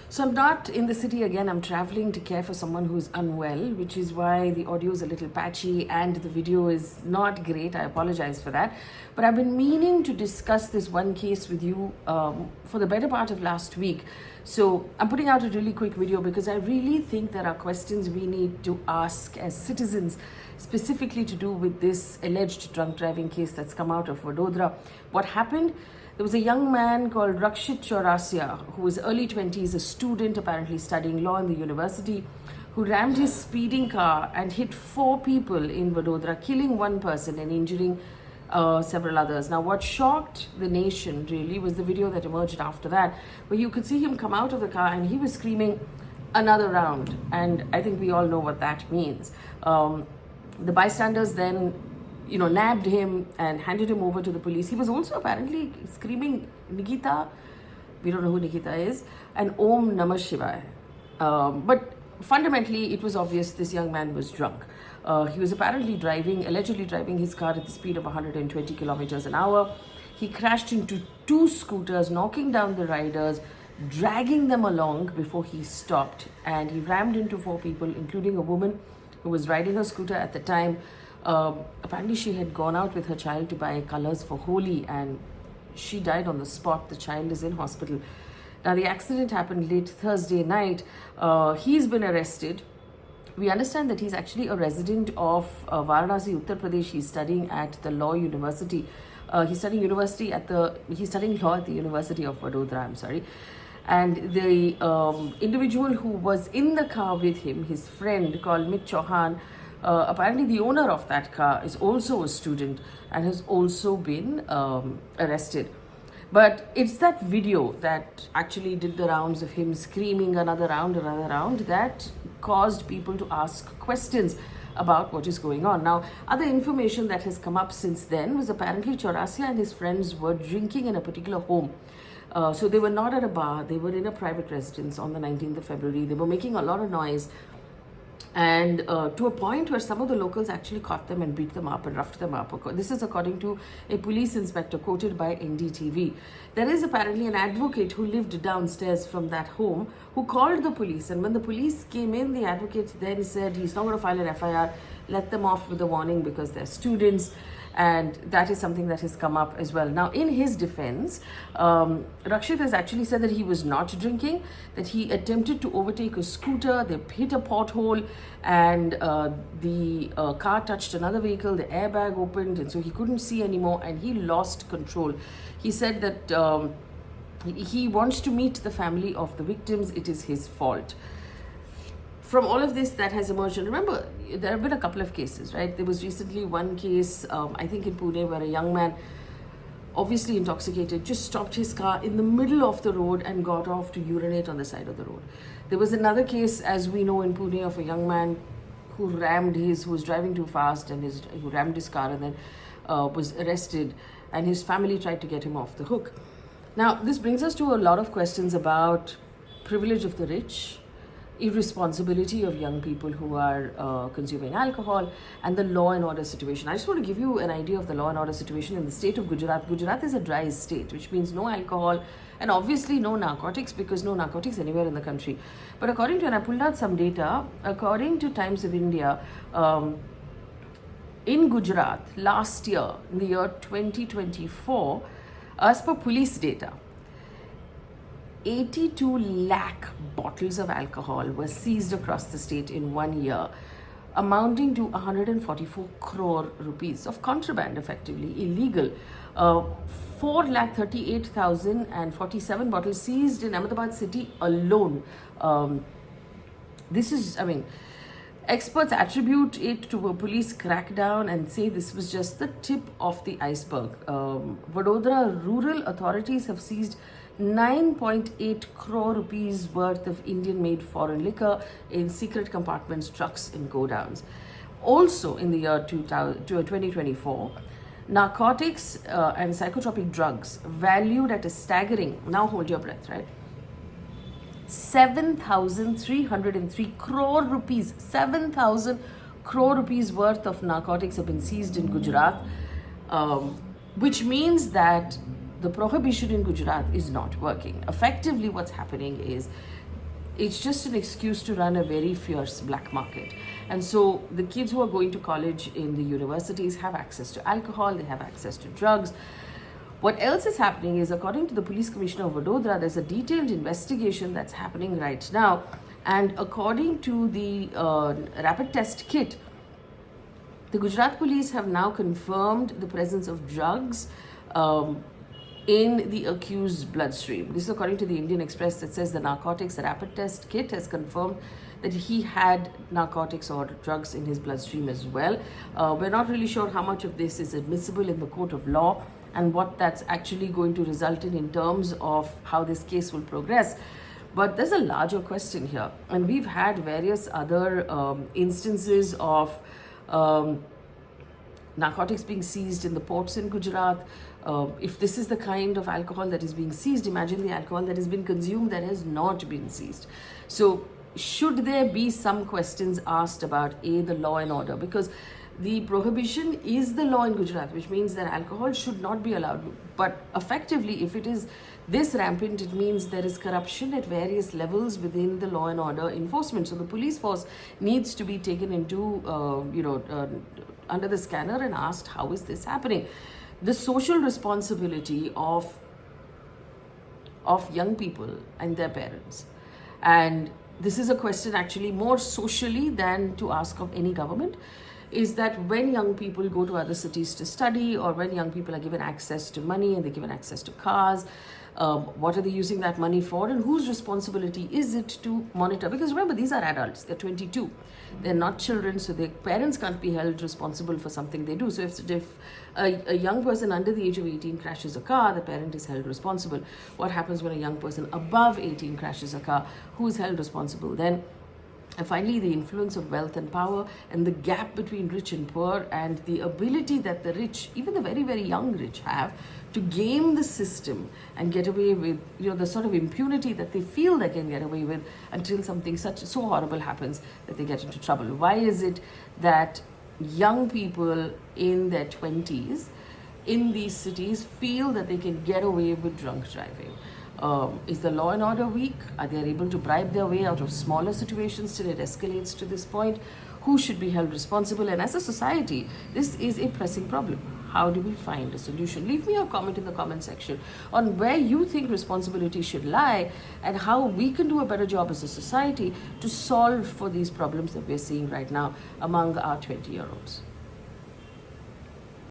So I'm not in the city again. I'm traveling to care for someone who's unwell, which is why the audio is a little patchy and the video is not great. I apologize for that. But I've been meaning to discuss this one case with you for the better part of last week. So I'm putting out a really quick video because I really think there are questions we need to ask as citizens, specifically to do with this alleged drunk driving case that's come out of Vadodara. What happened? There was a young man called Rakshit Chaurasia, who was early 20s, a student apparently studying law in the university, who rammed his speeding car and hit 4 people in Vadodara, killing 1 person and injuring several others. Now, what shocked the nation really was the video that emerged after that, where you could see him come out of the car and he was screaming, "Another round." And I think we all know what that means. The bystanders then nabbed him and handed him over to the police. He was also apparently screaming, "Nikita," we don't know who Nikita is, and "Om Namah Shivaya." But fundamentally, it was obvious this young man was drunk. He was allegedly driving his car at the speed of 120 kilometers an hour. He crashed into 2 scooters, knocking down the riders, dragging them along before he stopped. And he rammed into 4 people, including a woman who was riding a scooter at the time. Apparently she had gone out with her child to buy colors for Holi and she died on the spot. The child is in hospital. Now, the accident happened late Thursday night. He's been arrested. We understand that he's actually a resident of Varanasi, Uttar Pradesh. He's studying at the law university. He's studying law at the University of Vadodara, And the individual who was in the car with him, his friend called Mit Chauhan, apparently the owner of that car is also a student and has also been arrested. But it's that video that actually did the rounds of him screaming another round, that caused people to ask questions about what is going on. Now, other information that has come up since then was apparently Chaurasia and his friends were drinking in a particular home. So they were not at a bar, they were in a private residence on the 19th of February. They were making a lot of noise. And to a point where some of the locals actually caught them and beat them up and roughed them up. This is according to a police inspector quoted by NDTV. There is apparently an advocate who lived downstairs from that home who called the police. And when the police came in, the advocate then said he's not going to file an FIR, let them off with a warning because they're students. And that is something that has come up as well. Now, in his defense, Rakshit has actually said that he was not drinking, that he attempted to overtake a scooter, they hit a pothole, and the car touched another vehicle, the airbag opened, and so he couldn't see anymore, and he lost control. He said that he wants to meet the family of the victims. It is his fault. From all of this that has emerged, and remember, there have been a couple of cases, right? There was recently one case, I think in Pune, where a young man, obviously intoxicated, just stopped his car in the middle of the road and got off to urinate on the side of the road. There was another case, as we know, in Pune, of a young man who was driving too fast and who rammed his car and then was arrested, and his family tried to get him off the hook. Now, this brings us to a lot of questions about privilege of the rich, irresponsibility of young people who are consuming alcohol, and the law and order situation. I just want to give you an idea of the law and order situation in the state of Gujarat. Gujarat is a dry state, which means no alcohol and obviously no narcotics, because no narcotics anywhere in the country. But and I pulled out some data, according to Times of India, in Gujarat last year, in the year 2024, as per police data, 82 lakh bottles of alcohol were seized across the state in 1 year, amounting to 144 crore rupees of contraband, effectively illegal. 4,38,047 bottles seized in Ahmedabad city alone. Experts attribute it to a police crackdown and say this was just the tip of the iceberg. Vadodara rural authorities have seized 9.8 crore rupees worth of Indian-made foreign liquor in secret compartments, trucks and godowns. Also in the year 2024, narcotics and psychotropic drugs valued at a staggering, now hold your breath, right, 7,303 crore rupees. 7,000 crore rupees worth of narcotics have been seized in Gujarat, which means that the prohibition in Gujarat is not working. Effectively, what's happening is it's just an excuse to run a very fierce black market. And so the kids who are going to college in the universities have access to alcohol, they have access to drugs. What else is happening is, according to the police commissioner of Vadodara, there's a detailed investigation that's happening right now. And according to the rapid test kit, the Gujarat police have now confirmed the presence of drugs in the accused's bloodstream. This is according to the Indian Express, that says the narcotics rapid test kit has confirmed that he had narcotics or drugs in his bloodstream as well. We're not really sure how much of this is admissible in the court of law and what that's actually going to result in terms of how this case will progress. But there's a larger question here, and we've had various other instances of narcotics being seized in the ports in Gujarat. If this is the kind of alcohol that is being seized, imagine the alcohol that has been consumed that has not been seized. So should there be some questions asked about the law and order? Because the prohibition is the law in Gujarat, which means that alcohol should not be allowed. But effectively, if it is this rampant, it means there is corruption at various levels within the law and order enforcement. So the police force needs to be taken into, under the scanner and asked, how is this happening? The social responsibility of young people and their parents. And this is a question actually more socially than to ask of any government, is that when young people go to other cities to study, or when young people are given access to money and they're given access to cars, what are they using that money for, and whose responsibility is it to monitor? Because remember, these are adults, they're 22, they're not children, so their parents can't be held responsible for something they do. So if a young person under the age of 18 crashes a car, the parent is held responsible. What happens when a young person above 18 crashes a car? Who is held responsible then? And finally, the influence of wealth and power, and the gap between rich and poor, and the ability that the rich, even the very, very young rich, have to game the system and get away with, the sort of impunity that they feel they can get away with until something so horrible happens that they get into trouble. Why is it that young people in their 20s in these cities feel that they can get away with drunk driving? Is the law and order weak? Are they able to bribe their way out of smaller situations till it escalates to this point? Who should be held responsible? And as a society, this is a pressing problem. How do we find a solution? Leave me a comment in the comment section on where you think responsibility should lie and how we can do a better job as a society to solve for these problems that we're seeing right now among our 20-year-olds.